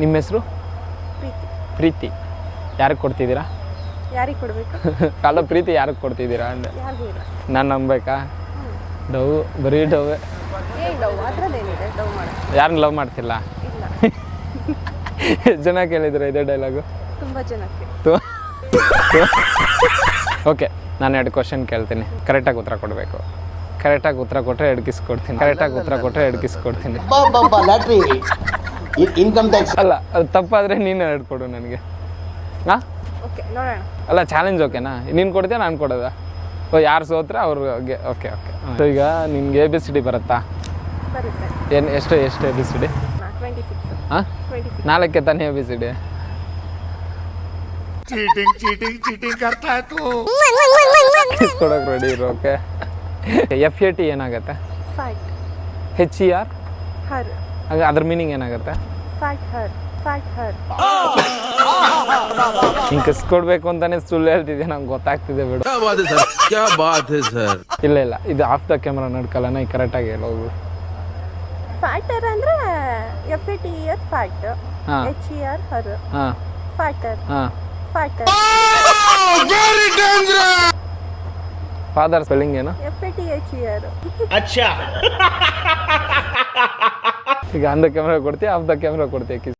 ನಿಮ್ಮ ಹೆಸರು? ಪ್ರೀತಿ. ಪ್ರೀತಿ. ಯಾರಿಗೆ ಕೊಡ್ತಿದ್ದೀರಾ? ಯಾರಿಗೆ ಕೊಡಬೇಕು? ಅಲ್ಲ, ಪ್ರೀತಿ ಯಾರಿಗೆ ಕೊಡ್ತಿದ್ದೀರಾ ಅಂದೆ. ಯಾರಿಗೂ ಇಲ್ಲ. ನಾನು ನಂಬೇಕಾ? ಡವ್, ಬರೀ ಡವ್. ಡವ್ ಅದ್ರದ್ದೇನಿದೆ ಡವ್ ಮಾಡೋದು? ಯಾರನ್ನ ಲವ್ ಮಾಡ್ತಿಲ್ಲ? ಇಲ್ಲ. ಎಷ್ಟು ಜನ ಕೇಳಿದ್ರು ಇದೇ ಡೈಲಾಗು? ತುಂಬ ಜನಕ್ಕೆ. ಓಕೆ, ನಾನು 2 ಕ್ವಶನ್ ಕೇಳ್ತೀನಿ, ಕರೆಕ್ಟಾಗಿ ಉತ್ತರ ಕೊಡಬೇಕು. ಕರೆಕ್ಟಾಗಿ ಉತ್ತರ ಕೊಟ್ಟರೆ 2 ಕಿಸ್ ಕೊಡ್ತೀನಿ. ಕರೆಕ್ಟಾಗಿ ಉತ್ತರ ಕೊಟ್ಟರೆ 2 ಕಿಸ್ ಕೊಡ್ತೀನಿ. ಇನ್ಕಮ್ ಟ್ಯಾಕ್ಸ್ ಅಲ್ಲ, ಅದು ತಪ್ಪಾದರೆ ನೀನು 2 ಕೊಡು ನನಗೆ. ಹಾಂ, ಓಕೆ, ನೋಡೋಣ. ಅಲ್ಲ, ಚಾಲೆಂಜ್ ಓಕೆನಾ? ನೀನು ಕೊಡ್ತೀಯ, ನಾನು ಕೊಡೋದಾ? ಓ, ಯಾರು ಸೋತ್ರೆ ಅವ್ರಿಗೆ. Okay okay. ಸೊ ಈಗ ನಿನ್ಗೆ ABCD ಬರುತ್ತಾ? ಬರುತ್ತೆ. ಎಷ್ಟು ABCD? 26. ಹಾಂ, 26. 4ಕ್ಕೆ ತಾನೇ ABCD. चीटिंग करता है तू। ಕಿಸ್ ಕೊಡೋಕೆ ರೆಡಿ ಇರು. ಓಕೆ. FAT ಏನಾಗುತ್ತೆ? ಫೈಟ್. HER ಹರ್. ಹಾಗೆ ಅದ್ರ ಮೀನಿಂಗ್ ಏನಾಗುತ್ತೆ? ಫೈಟ್ ಹರ್. ಫೈಟ್ ಹರ್. ಹಿಂಗೆ ಕಿಸ್ ಕೊಡಬೇಕು ಅಂತಾನೆ ಸುಳ್ಳು ಹೇಳ್ತಿದ್ದೆ, ನಂಗೆ ಗೊತ್ತಾಗ್ತಿದೆ ಬಿಡು. क्या बात है सर। ಇಲ್ಲ, ಇದು ಆಫ್ ದ ಕ್ಯಾಮ್ರಾ ನಡ್ಕಲ್ಲ, ಈ ಕರೆಕ್ಟಾಗಿ ಹೇಳೋದು. ಫೈಟರ್ ಅಂದ್ರೆ FATER ಫೈಟ್. ಹಾಂ HER ಹರ್. ಹಾಂ ಫೈಟರ್. ಹಾಂ. ಫೈಟರ್. ಫಾದರ್ ಸ್ಪೆಲ್ಲಿಂಗ್ ಏನು? FATHER. ಈಗ ಆನ್ ದ ಕ್ಯಾಮ್ರಾ ಕೊಡ್ತೀಯ, ಆಫ್ ದ ಕ್ಯಾಮ್ರಾ ಕೊಡ್ತೀಯ ಕಿಸ್?